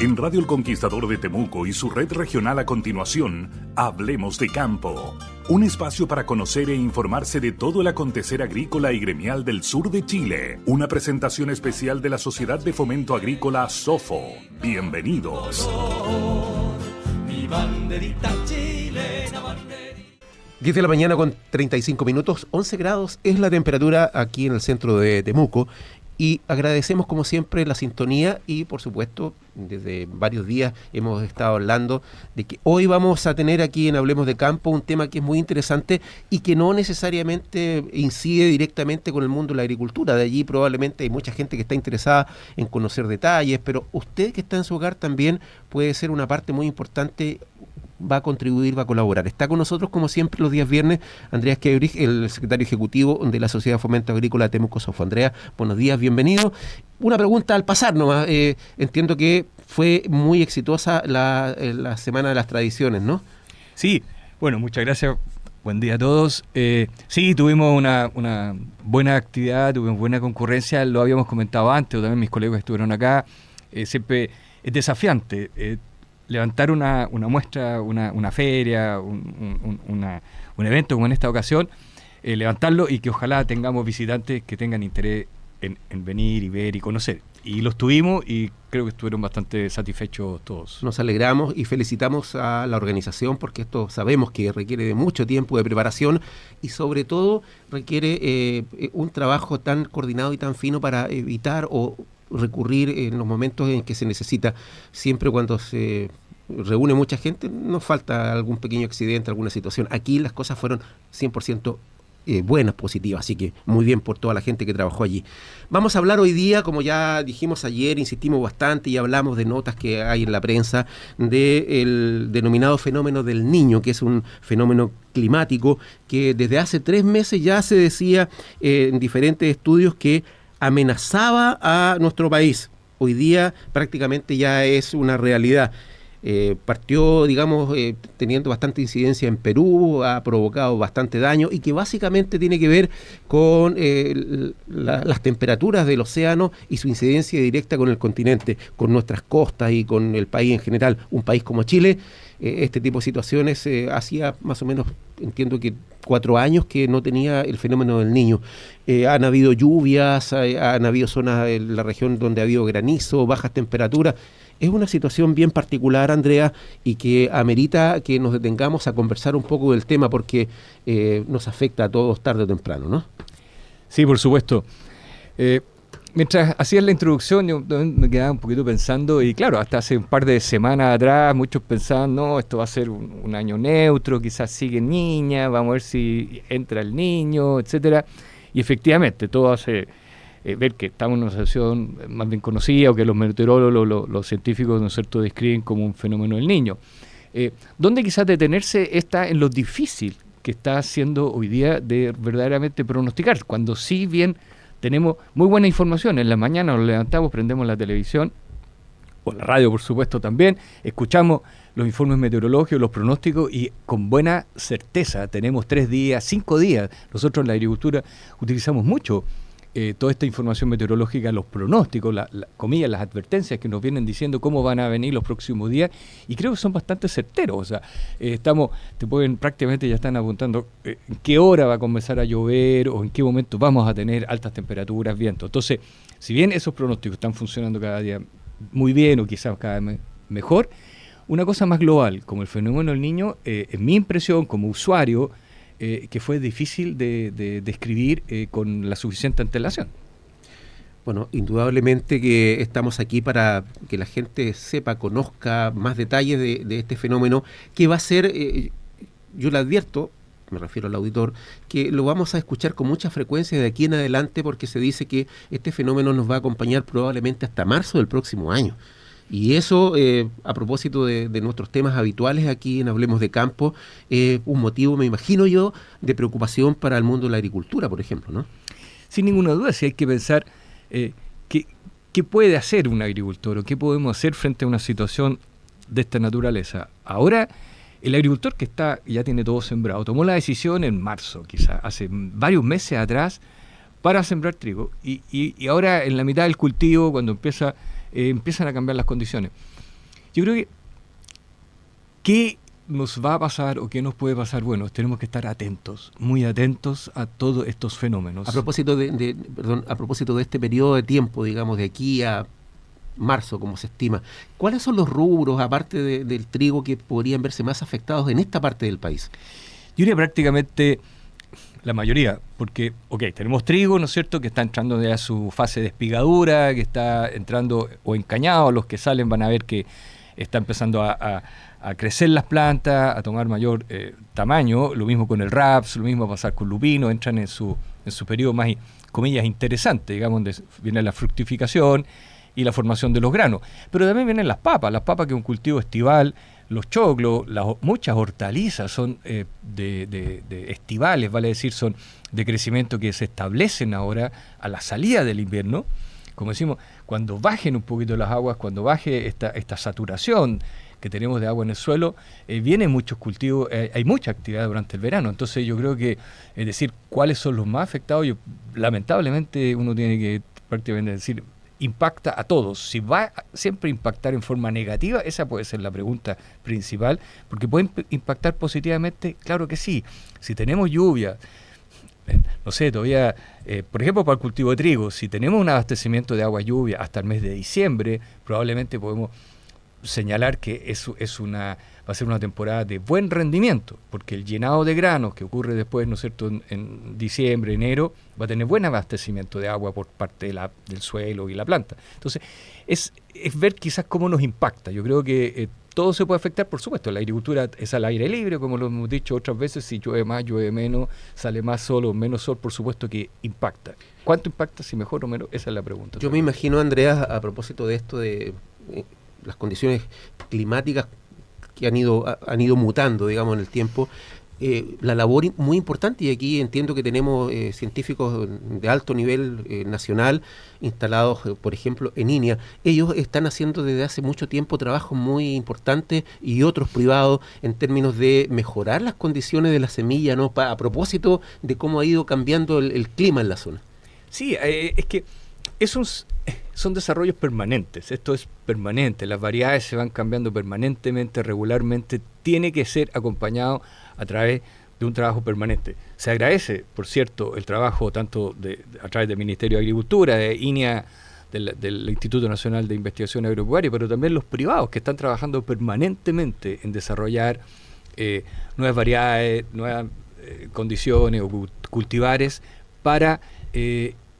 En Radio El Conquistador de Temuco y su red regional a continuación, Hablemos de Campo. Un espacio para conocer e informarse de todo el acontecer agrícola y gremial del sur de Chile. Una presentación especial de la Sociedad de Fomento Agrícola SOFO. Bienvenidos. Mi banderita chilena, banderita. 10 de la mañana con 35 minutos, 11 grados es la temperatura aquí en el centro de Temuco. Y agradecemos como siempre la sintonía y por supuesto desde varios días hemos estado hablando de que hoy vamos a tener aquí en Hablemos de Campo un tema que es muy interesante y que no necesariamente incide directamente con el mundo de la agricultura. De allí probablemente hay mucha gente que está interesada en conocer detalles, pero usted que está en su hogar también puede ser una parte muy importante, va a contribuir, va a colaborar. Está con nosotros, como siempre, los días viernes, Andreas Quebrich, el secretario ejecutivo de la Sociedad de Fomento Agrícola Temuco SOFO. Andrea, buenos días, bienvenido. Una pregunta al pasar nomás. Entiendo que fue muy exitosa la Semana de las Tradiciones, ¿no? Sí, bueno, muchas gracias. Buen día a todos. Sí, tuvimos una buena actividad, tuvimos buena concurrencia, lo habíamos comentado antes, o también mis colegas estuvieron acá. Siempre es desafiante levantar una muestra, una feria, un evento como en esta ocasión, levantarlo y que ojalá tengamos visitantes que tengan interés en venir y ver y conocer. Y los tuvimos y creo que estuvieron bastante satisfechos todos. Nos alegramos y felicitamos a la organización porque esto sabemos que requiere de mucho tiempo de preparación y sobre todo requiere un trabajo tan coordinado y tan fino para evitar o recurrir en los momentos en que se necesita. Siempre cuando se reúne mucha gente nos falta algún pequeño accidente, alguna situación. Aquí las cosas fueron 100% buenas, positivas, así que muy bien por toda la gente que trabajó allí. Vamos a hablar hoy día, como ya dijimos ayer, insistimos bastante y hablamos de notas que hay en la prensa del denominado fenómeno del Niño, que es un fenómeno climático que desde hace 3 meses ya se decía en diferentes estudios que amenazaba a nuestro país. Hoy día prácticamente ya es una realidad. Partió, digamos, teniendo bastante incidencia en Perú, ha provocado bastante daño y que básicamente tiene que ver con las temperaturas del océano y su incidencia directa con el continente, con nuestras costas y con el país en general. Un país como Chile, este tipo de situaciones hacía más o menos, entiendo que 4 años que no tenía el fenómeno del Niño. Han habido lluvias, han habido zonas de la región donde ha habido granizo, bajas temperaturas. Es una situación bien particular, Andrea, y que amerita que nos detengamos a conversar un poco del tema porque nos afecta a todos tarde o temprano, ¿no? Sí, por supuesto. Mientras hacías la introducción, yo me quedaba un poquito pensando, y claro, hasta hace un par de semanas atrás muchos pensaban, no, esto va a ser un año neutro, quizás siguen niñas, vamos a ver si entra el niño, etcétera. Y efectivamente, todo hace ver que estamos en una situación más bien conocida o que los meteorólogos, los científicos, ¿no es cierto?, describen como un fenómeno del Niño. ¿Dónde quizás detenerse está en lo difícil que está haciendo hoy día de verdaderamente pronosticar? Cuando sí bien tenemos muy buena información, en la mañana nos levantamos, prendemos la televisión, o la radio por supuesto también, escuchamos los informes meteorológicos, los pronósticos y con buena certeza tenemos 3 días, 5 días. Nosotros en la agricultura utilizamos mucho toda esta información meteorológica, los pronósticos, comillas, las advertencias que nos vienen diciendo cómo van a venir los próximos días y creo que son bastante certeros. O sea, prácticamente ya están apuntando en qué hora va a comenzar a llover o en qué momento vamos a tener altas temperaturas, viento. Entonces, si bien esos pronósticos están funcionando cada día muy bien o quizás cada vez mejor, una cosa más global, como el fenómeno del Niño, en mi impresión como usuario, que fue difícil de describir con la suficiente antelación. Bueno, indudablemente que estamos aquí para que la gente sepa, conozca más detalles de este fenómeno, que va a ser, yo le advierto, me refiero al auditor, que lo vamos a escuchar con mucha frecuencia de aquí en adelante porque se dice que este fenómeno nos va a acompañar probablemente hasta marzo del próximo año. Y eso, a propósito de nuestros temas habituales aquí en Hablemos de Campo, un motivo, me imagino yo, de preocupación para el mundo de la agricultura, por ejemplo, ¿no? Sin ninguna duda, si hay que pensar qué puede hacer un agricultor o qué podemos hacer frente a una situación de esta naturaleza. Ahora, el agricultor que ya tiene todo sembrado, tomó la decisión en marzo, quizás hace varios meses atrás, para sembrar trigo. Y ahora, en la mitad del cultivo, cuando empieza empiezan a cambiar las condiciones. Yo creo que ¿qué nos va a pasar o qué nos puede pasar? Bueno, tenemos que estar atentos, muy atentos a todos estos fenómenos. A propósito a propósito de este periodo de tiempo, digamos, de aquí a marzo, como se estima, ¿cuáles son los rubros, aparte del trigo, que podrían verse más afectados en esta parte del país? Yo diría prácticamente la mayoría, porque, tenemos trigo, ¿no es cierto?, que está entrando ya a su fase de espigadura, que está entrando, o encañado, los que salen van a ver que está empezando a crecer las plantas, a tomar mayor tamaño, lo mismo con el raps, lo mismo va a pasar con lupino, entran en su periodo más, comillas, interesante, digamos, donde viene la fructificación y la formación de los granos. Pero también vienen las papas que es un cultivo estival, los choclos, muchas hortalizas son de estivales, vale decir, son de crecimiento que se establecen ahora a la salida del invierno. Como decimos, cuando bajen un poquito las aguas, cuando baje esta saturación que tenemos de agua en el suelo, vienen muchos cultivos, hay mucha actividad durante el verano. Entonces yo creo que, es decir, cuáles son los más afectados, lamentablemente uno tiene que prácticamente decir, impacta a todos. Si va a siempre impactar en forma negativa, esa puede ser la pregunta principal, porque puede impactar positivamente, claro que sí. Si tenemos lluvia, no sé, todavía, por ejemplo, para el cultivo de trigo, si tenemos un abastecimiento de agua lluvia hasta el mes de diciembre, probablemente podemos señalar que eso va a ser una temporada de buen rendimiento, porque el llenado de granos que ocurre después, ¿no es cierto?, en diciembre, enero, va a tener buen abastecimiento de agua por parte del suelo y la planta. Entonces, es ver quizás cómo nos impacta. Yo creo que todo se puede afectar, por supuesto. La agricultura es al aire libre, como lo hemos dicho otras veces, si llueve más, llueve menos, sale más sol o menos sol, por supuesto que impacta. ¿Cuánto impacta, si mejor o menos? Esa es la pregunta. Yo me imagino, Andrea, a propósito de esto de las condiciones climáticas que han ido mutando, digamos, en el tiempo, la labor muy importante, y aquí entiendo que tenemos científicos de alto nivel nacional instalados, por ejemplo, en INEA. Ellos están haciendo desde hace mucho tiempo trabajos muy importantes, y otros privados, en términos de mejorar las condiciones de la semilla, ¿no? A propósito de cómo ha ido cambiando el clima en la zona. Sí, es que son desarrollos permanentes, esto es permanente, las variedades se van cambiando permanentemente, regularmente, tiene que ser acompañado a través de un trabajo permanente. Se agradece, por cierto, el trabajo tanto a través del Ministerio de Agricultura, de INEA, del Instituto Nacional de Investigación Agropecuaria, pero también los privados que están trabajando permanentemente en desarrollar nuevas variedades, nuevas condiciones o cultivares para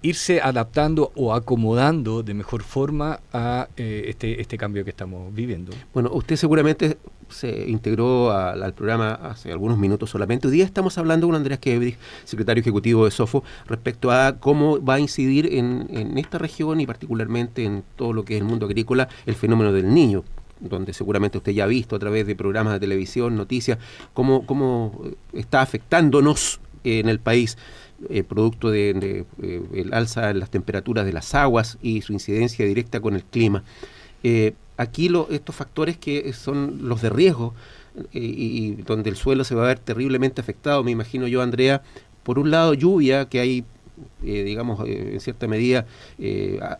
irse adaptando o acomodando de mejor forma a este cambio que estamos viviendo. Bueno, usted seguramente se integró al programa hace algunos minutos solamente. Hoy día estamos hablando con Andreas Quebrich, secretario ejecutivo de SOFO, respecto a cómo va a incidir en esta región y particularmente en todo lo que es el mundo agrícola el fenómeno del Niño, donde seguramente usted ya ha visto a través de programas de televisión, noticias, cómo está afectándonos en el país, producto de el alza en las temperaturas de las aguas y su incidencia directa con el clima. Aquí estos factores que son los de riesgo y donde el suelo se va a ver terriblemente afectado, me imagino yo, Andrea, por un lado lluvia, que hay en cierta medida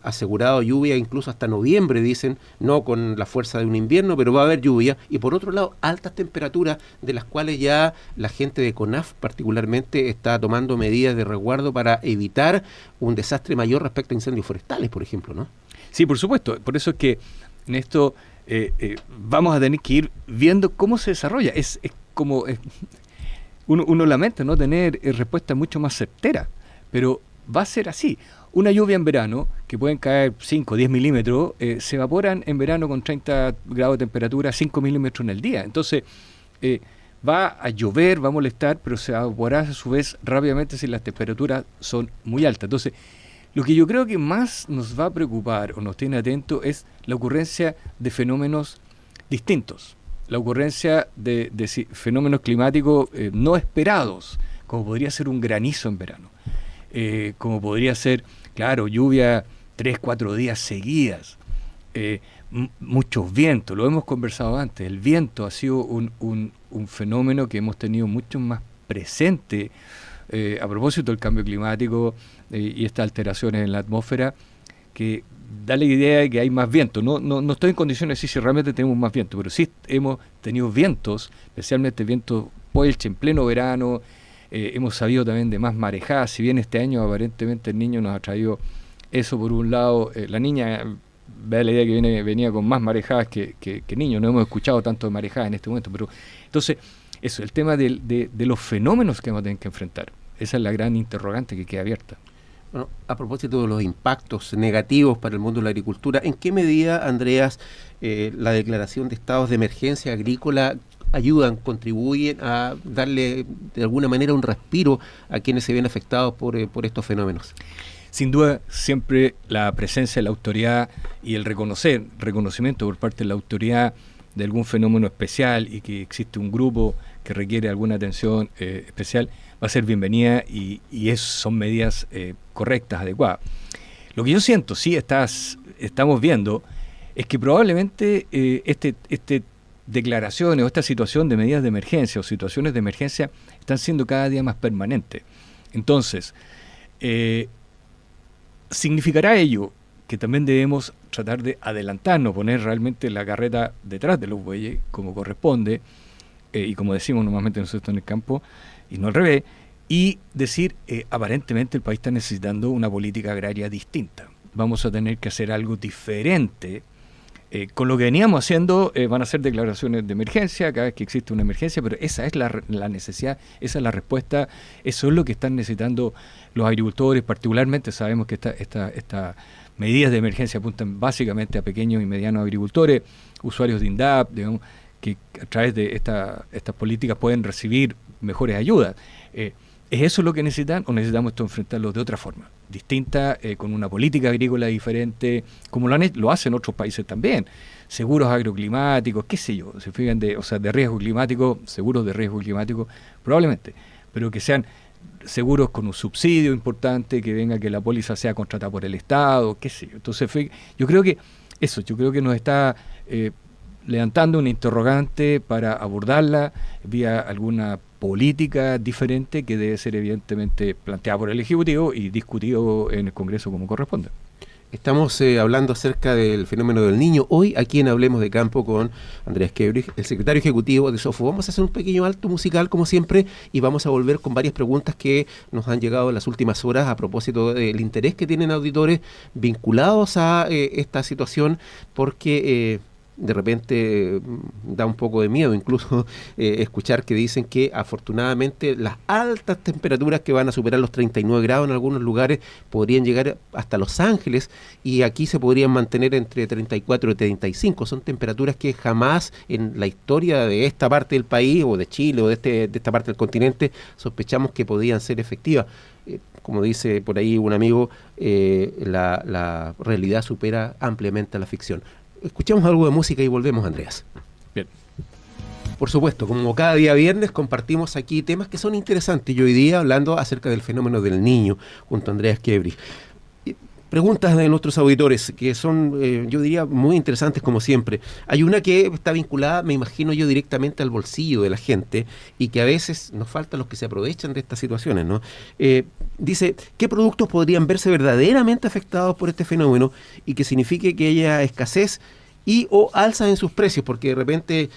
asegurado lluvia incluso hasta noviembre, dicen, no con la fuerza de un invierno, pero va a haber lluvia, y por otro lado altas temperaturas, de las cuales ya la gente de CONAF particularmente está tomando medidas de resguardo para evitar un desastre mayor respecto a incendios forestales, por ejemplo, ¿no? Sí, por supuesto, por eso es que en esto vamos a tener que ir viendo cómo se desarrolla. Es como uno lamenta no tener respuestas mucho más certeras, pero va a ser así. Una lluvia en verano, que pueden caer 5 o 10 milímetros, se evaporan en verano con 30 grados de temperatura, 5 milímetros en el día. Entonces, va a llover, va a molestar, pero se va a evaporar a su vez rápidamente si las temperaturas son muy altas. Entonces, lo que yo creo que más nos va a preocupar o nos tiene atento es la ocurrencia de fenómenos distintos, la ocurrencia de fenómenos climáticos no esperados, como podría ser un granizo en verano. Como podría ser, claro, lluvia 3-4 días seguidas, muchos vientos, lo hemos conversado antes, el viento ha sido un fenómeno que hemos tenido mucho más presente a propósito del cambio climático y estas alteraciones en la atmósfera, que da la idea de que hay más viento. No estoy en condiciones de decir si realmente tenemos más viento, pero sí hemos tenido vientos, especialmente vientos Poelche en pleno verano. Hemos sabido también de más marejadas, si bien este año aparentemente el niño nos ha traído eso por un lado. La niña da la idea que venía con más marejadas que niños. No hemos escuchado tanto de marejadas en este momento, pero entonces eso, el tema de los fenómenos que vamos a tener que enfrentar, esa es la gran interrogante que queda abierta. Bueno, a propósito de los impactos negativos para el mundo de la agricultura, ¿en qué medida, Andreas, la declaración de estados de emergencia agrícola ayudan, contribuyen a darle de alguna manera un respiro a quienes se ven afectados por estos fenómenos? Sin duda, siempre la presencia de la autoridad y el reconocimiento por parte de la autoridad de algún fenómeno especial y que existe un grupo que requiere alguna atención especial, va a ser bienvenida y son medidas correctas, adecuadas. Lo que yo siento, sí, estamos viendo, es que probablemente este declaraciones o esta situación de medidas de emergencia o situaciones de emergencia están siendo cada día más permanentes. Entonces, ¿significará ello que también debemos tratar de adelantarnos, poner realmente la carreta detrás de los bueyes como corresponde, y como decimos normalmente nosotros en el campo, y no al revés, y decir, aparentemente el país está necesitando una política agraria distinta? Vamos a tener que hacer algo diferente. Con lo que veníamos haciendo, van a ser declaraciones de emergencia cada vez que existe una emergencia, pero esa es la necesidad, esa es la respuesta, eso es lo que están necesitando los agricultores. Particularmente sabemos que estas medidas de emergencia apuntan básicamente a pequeños y medianos agricultores, usuarios de INDAP, digamos, que a través de estas políticas pueden recibir mejores ayudas. ¿Es eso lo que necesitan o necesitamos esto enfrentarlo de otra forma, distinta, con una política agrícola diferente, como lo hacen otros países también? Seguros agroclimáticos, qué sé yo, se fijan de riesgo climático, seguros de riesgo climático, probablemente, pero que sean seguros con un subsidio importante, que venga que la póliza sea contratada por el Estado, qué sé yo. Entonces, yo creo que nos está levantando una interrogante para abordarla vía alguna política diferente que debe ser evidentemente planteada por el Ejecutivo y discutido en el Congreso como corresponde. Estamos hablando acerca del fenómeno del Niño. Hoy aquí en Hablemos de Campo con Andreas Kebrich, el secretario ejecutivo de SOFO. Vamos a hacer un pequeño alto musical como siempre y vamos a volver con varias preguntas que nos han llegado en las últimas horas a propósito del interés que tienen auditores vinculados a esta situación, porque de repente da un poco de miedo incluso escuchar que dicen que afortunadamente las altas temperaturas que van a superar los 39 grados en algunos lugares podrían llegar hasta Los Ángeles, y aquí se podrían mantener entre 34 y 35. Son temperaturas que jamás en la historia de esta parte del país o de Chile o de esta parte del continente sospechamos que podían ser efectivas. Como dice por ahí un amigo, la realidad supera ampliamente a la ficción. Escuchamos algo de música y volvemos, Andreas. Bien. Por supuesto, como cada día viernes compartimos aquí temas que son interesantes. Y hoy día hablando acerca del fenómeno del Niño junto a Andreas Kebrich. Preguntas de nuestros auditores que son, yo diría, muy interesantes como siempre. Hay una que está vinculada, me imagino yo, directamente al bolsillo de la gente y que a veces nos faltan los que se aprovechan de estas situaciones, ¿no? Dice, ¿qué productos podrían verse verdaderamente afectados por este fenómeno y que signifique que haya escasez y o alzas en sus precios? Porque de repente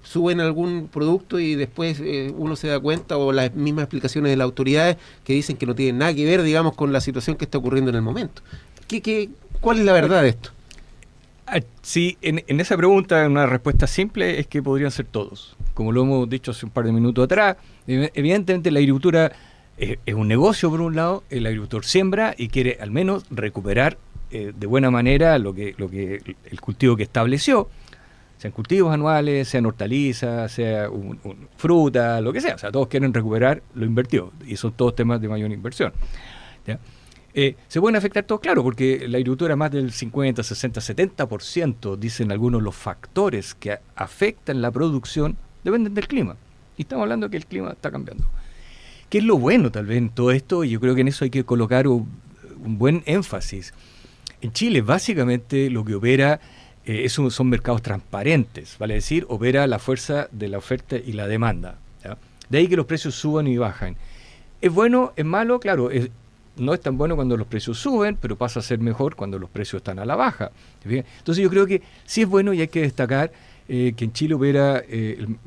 suben algún producto y después uno se da cuenta, o las mismas explicaciones de las autoridades que dicen que no tienen nada que ver, digamos, con la situación que está ocurriendo en el momento. ¿Cuál es la verdad de esto? Sí, en esa pregunta una respuesta simple es que podrían ser todos. Como lo hemos dicho hace un par de minutos atrás, evidentemente la agricultura es un negocio por un lado, el agricultor siembra y quiere al menos recuperar de buena manera lo que el cultivo que estableció, sean cultivos anuales, sean hortalizas, sea fruta, lo que sea. O sea, todos quieren recuperar lo invertido y son todos temas de mayor inversión, ¿ya? ¿Se pueden afectar todos? Claro, porque la agricultura más del 50, 60, 70%, dicen algunos, los factores que afectan la producción dependen del clima. Y estamos hablando de que el clima está cambiando. ¿Qué es lo bueno tal vez en todo esto? Y yo creo que en eso hay que colocar un buen énfasis. En Chile, básicamente, lo que opera son mercados transparentes, vale decir, opera la fuerza de la oferta y la demanda, ¿ya? De ahí que los precios suban y bajan. ¿Es bueno? ¿Es malo? Claro, no es tan bueno cuando los precios suben, pero pasa a ser mejor cuando los precios están a la baja. Entonces yo creo que sí es bueno y hay que destacar que en Chile opera,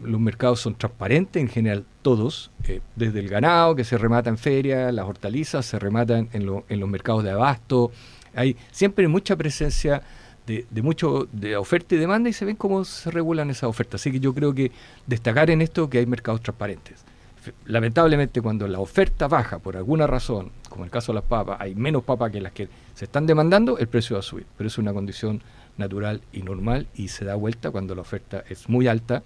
los mercados son transparentes en general todos, desde el ganado que se remata en feria, las hortalizas se rematan en los mercados de abasto, hay siempre mucha presencia de oferta y demanda y se ven cómo se regulan esas ofertas. Así que yo creo que destacar en esto que hay mercados transparentes. Lamentablemente cuando la oferta baja por alguna razón, como el caso de las papas, hay menos papas que las que se están demandando, el precio va a subir. Pero es una condición natural y normal y se da vuelta cuando la oferta es muy alta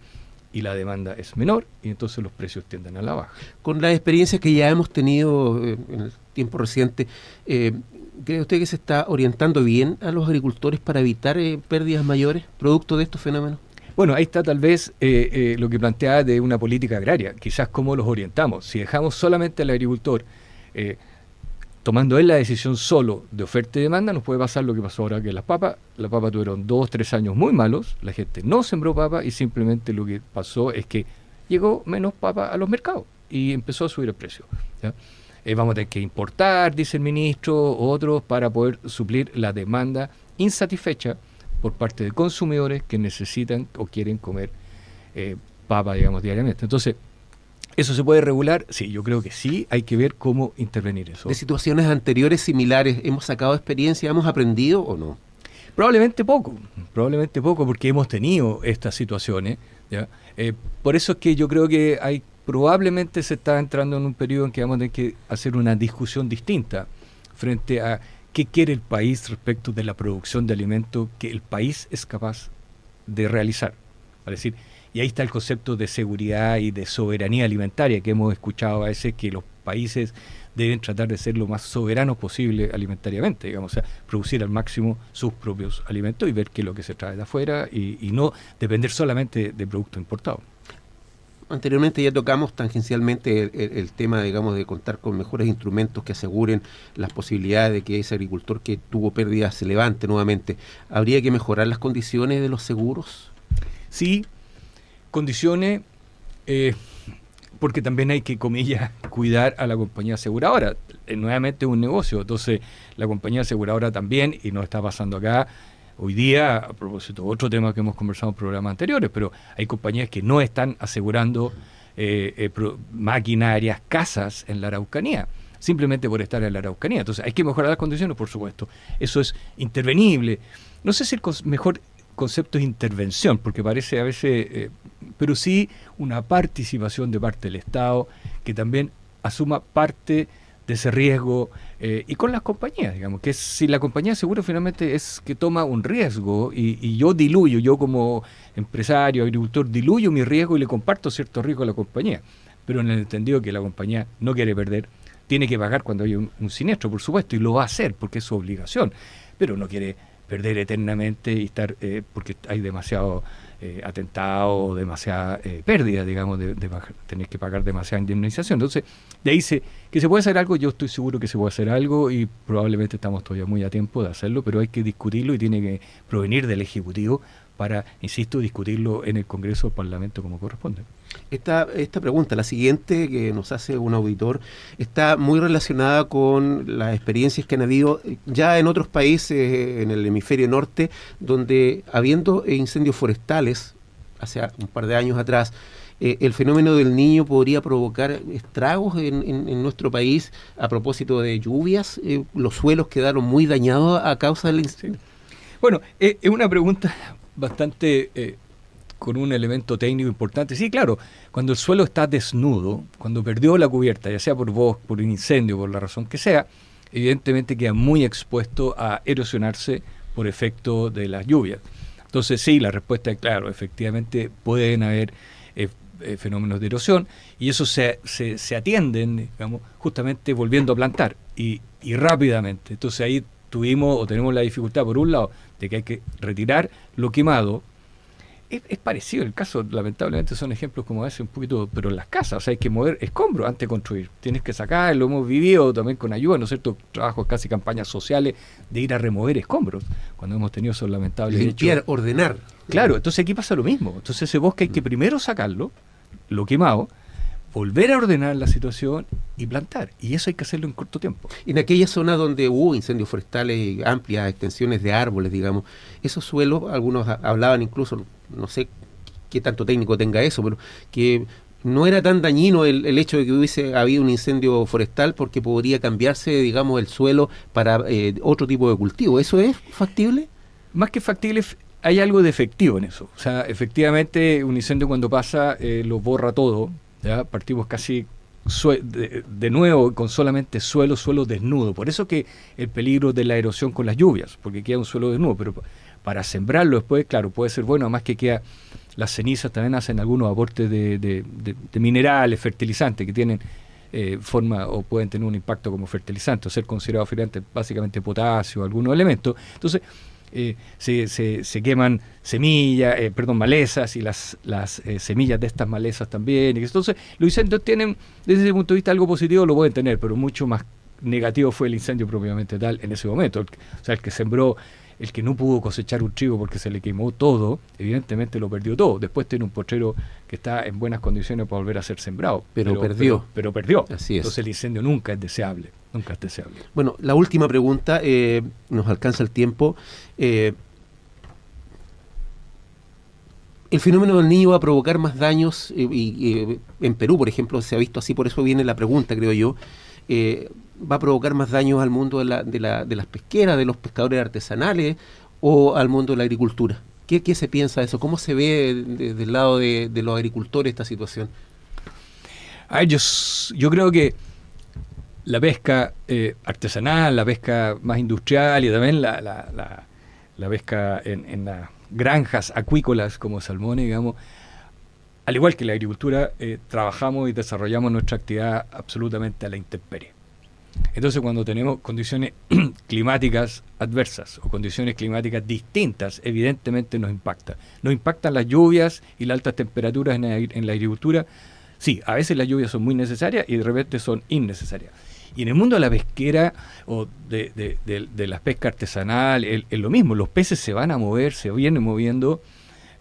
y la demanda es menor y entonces los precios tienden a la baja. Con las experiencias que ya hemos tenido en el tiempo reciente, ¿cree usted que se está orientando bien a los agricultores para evitar pérdidas mayores producto de estos fenómenos? Bueno, ahí está tal vez lo que planteaba de una política agraria, quizás cómo los orientamos. Si dejamos solamente al agricultor tomando él la decisión solo de oferta y demanda, nos puede pasar lo que pasó ahora que las papas tuvieron 2-3 años muy malos, la gente no sembró papa y simplemente lo que pasó es que llegó menos papa a los mercados y empezó a subir el precio, ¿ya? Vamos a tener que importar, dice el ministro, otros, para poder suplir la demanda insatisfecha por parte de consumidores que necesitan o quieren comer papa, digamos, diariamente. Entonces, ¿eso se puede regular? Sí, yo creo que sí, hay que ver cómo intervenir eso. ¿De situaciones anteriores similares hemos sacado experiencia, hemos aprendido o no? Probablemente poco, porque hemos tenido estas situaciones, ¿ya? Por eso es que yo creo que probablemente se está entrando en un periodo en que vamos a tener que hacer una discusión distinta frente a qué quiere el país respecto de la producción de alimentos que el país es capaz de realizar. Es decir, y ahí está el concepto de seguridad y de soberanía alimentaria que hemos escuchado a veces, que los países deben tratar de ser lo más soberanos posible alimentariamente, digamos, o sea, producir al máximo sus propios alimentos y ver qué es lo que se trae de afuera y no depender solamente de productos importados. Anteriormente ya tocamos tangencialmente el tema, digamos, de contar con mejores instrumentos que aseguren las posibilidades de que ese agricultor que tuvo pérdidas se levante nuevamente. ¿Habría que mejorar las condiciones de los seguros? Sí, condiciones, porque también hay que, comillas, cuidar a la compañía aseguradora. Nuevamente es un negocio, entonces la compañía aseguradora también, y nos está pasando acá, hoy día, a propósito de otro tema que hemos conversado en programas anteriores, pero hay compañías que no están asegurando maquinarias, casas en la Araucanía, simplemente por estar en la Araucanía. Entonces hay que mejorar las condiciones, por supuesto. Eso es intervenible. No sé si el mejor concepto es intervención, porque parece a veces, pero sí una participación de parte del Estado que también asuma parte de ese riesgo y con las compañías, digamos, que si la compañía de seguro finalmente es que toma un riesgo y yo como empresario, agricultor, diluyo mi riesgo y le comparto cierto riesgo a la compañía, pero en el entendido que la compañía no quiere perder, tiene que pagar cuando hay un siniestro, por supuesto, y lo va a hacer porque es su obligación, pero no quiere perder eternamente y estar porque hay demasiado atentado, demasiada pérdida, digamos, de tener que pagar demasiada indemnización. Entonces, de ahí que se puede hacer algo, yo estoy seguro que se puede hacer algo y probablemente estamos todavía muy a tiempo de hacerlo, pero hay que discutirlo y tiene que provenir del Ejecutivo para, insisto, discutirlo en el Congreso o Parlamento como corresponde. Esta pregunta, la siguiente que nos hace un auditor, está muy relacionada con las experiencias que han habido ya en otros países en el hemisferio norte, donde habiendo incendios forestales hace un par de años atrás, el fenómeno del Niño podría provocar estragos en nuestro país a propósito de lluvias. Los suelos quedaron muy dañados a causa del incendio. Sí. Bueno, es una pregunta bastante con un elemento técnico importante. Sí, claro, cuando el suelo está desnudo, cuando perdió la cubierta, ya sea por bosque, por un incendio, por la razón que sea, evidentemente queda muy expuesto a erosionarse por efecto de las lluvias. Entonces sí, la respuesta es claro, efectivamente pueden haber fenómenos de erosión y eso se atienden, digamos, justamente volviendo a plantar y rápidamente. Entonces ahí tenemos la dificultad, por un lado, de que hay que retirar lo quemado. Es parecido el caso, lamentablemente son ejemplos como ese un poquito, pero en las casas, o sea, hay que mover escombros antes de construir. Tienes que sacar, lo hemos vivido también con ayuda, ¿no es cierto? Trabajos, casi campañas sociales de ir a remover escombros, cuando hemos tenido esos lamentables limpiar, hechos. ordenar. Claro, entonces aquí pasa lo mismo. Entonces ese bosque hay que primero sacarlo, lo quemado, volver a ordenar la situación y plantar. Y eso hay que hacerlo en corto tiempo. En aquella zona donde hubo incendios forestales y amplias extensiones de árboles, digamos, esos suelos, algunos hablaban incluso, no sé qué tanto técnico tenga eso, pero que no era tan dañino el hecho de que hubiese habido un incendio forestal porque podría cambiarse, digamos, el suelo para otro tipo de cultivo. ¿Eso es factible? Más que factible, hay algo de efectivo en eso. O sea, efectivamente, un incendio cuando pasa lo borra todo. ¿Ya? Partimos casi de nuevo con solamente suelo desnudo. Por eso que el peligro de la erosión con las lluvias, porque queda un suelo desnudo, pero para sembrarlo después, claro, puede ser bueno, además que queda, las cenizas también hacen algunos aportes de minerales, fertilizantes, que tienen forma o pueden tener un impacto como fertilizante, o ser considerados fertilizantes, básicamente potasio, algunos elementos. Entonces, se queman semillas, malezas, y las semillas de estas malezas también. Entonces, los incendios tienen, desde ese punto de vista, algo positivo, lo pueden tener, pero mucho más negativo fue el incendio propiamente tal en ese momento. O sea, el que sembró, el que no pudo cosechar un trigo porque se le quemó todo, evidentemente lo perdió todo. Después tiene un potrero que está en buenas condiciones para volver a ser sembrado. Pero perdió. Así es. Entonces el incendio nunca es deseable. Bueno, la última pregunta, nos alcanza el tiempo. ¿El fenómeno del Niño va a provocar más daños? En Perú, por ejemplo, se ha visto así, por eso viene la pregunta, creo yo. ¿Va a provocar más daños al mundo de las pesqueras, de los pescadores artesanales o al mundo de la agricultura? ¿Qué se piensa de eso? ¿Cómo se ve desde el lado de los agricultores esta situación? Yo creo que la pesca artesanal, la pesca más industrial y también la pesca en las granjas acuícolas como salmones, digamos, al igual que la agricultura, trabajamos y desarrollamos nuestra actividad absolutamente a la intemperie. Entonces, cuando tenemos condiciones climáticas adversas o condiciones climáticas distintas, evidentemente nos impacta. Nos impactan las lluvias y las altas temperaturas en la agricultura. Sí, a veces las lluvias son muy necesarias y de repente son innecesarias. Y en el mundo de la pesquera o de la pesca artesanal, es lo mismo. Los peces se van a mover, se vienen moviendo.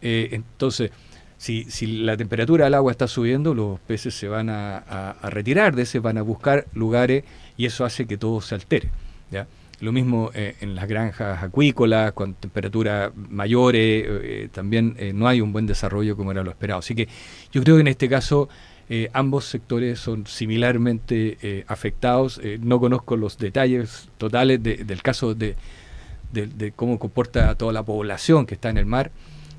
Entonces, si la temperatura del agua está subiendo, los peces se van a retirar de ese, van a buscar lugares y eso hace que todo se altere, ¿ya? Lo mismo en las granjas acuícolas, con temperaturas mayores, también no hay un buen desarrollo como era lo esperado. Así que yo creo que en este caso ambos sectores son similarmente afectados. No conozco los detalles totales del caso de cómo comporta toda la población que está en el mar,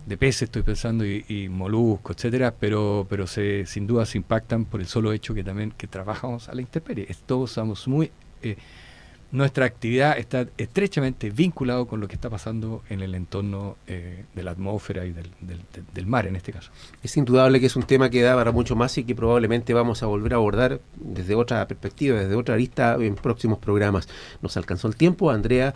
de peces estoy pensando y moluscos, etcétera, pero sin duda se impactan por el solo hecho que trabajamos a la intemperie. Todos somos nuestra actividad está estrechamente vinculado con lo que está pasando en el entorno de la atmósfera y del mar en este caso. Es indudable que es un tema que da para mucho más y que probablemente vamos a volver a abordar desde otra perspectiva, desde otra arista en próximos programas. Nos alcanzó el tiempo, Andrea,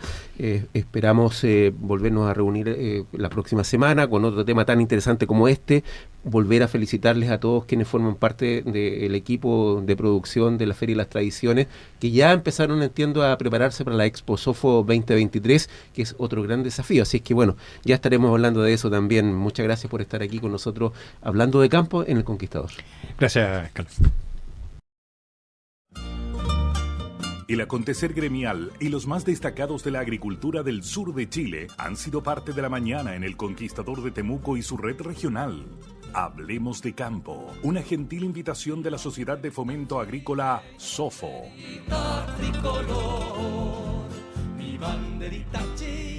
esperamos volvernos a reunir la próxima semana con otro tema tan interesante como este. Volver a felicitarles a todos quienes forman parte del equipo de producción de la Feria y las Tradiciones, que ya empezaron, entiendo, a prepararse para la Expo Sofo 2023, que es otro gran desafío. Así es que bueno, ya estaremos hablando de eso también. Muchas gracias por estar aquí con nosotros hablando de campo en El Conquistador. Gracias, Carlos. El acontecer gremial y los más destacados de la agricultura del sur de Chile han sido parte de la mañana en El Conquistador de Temuco y su red regional. Hablemos de campo, una gentil invitación de la Sociedad de Fomento Agrícola Sofo. Tricolor, mi banderita chilena.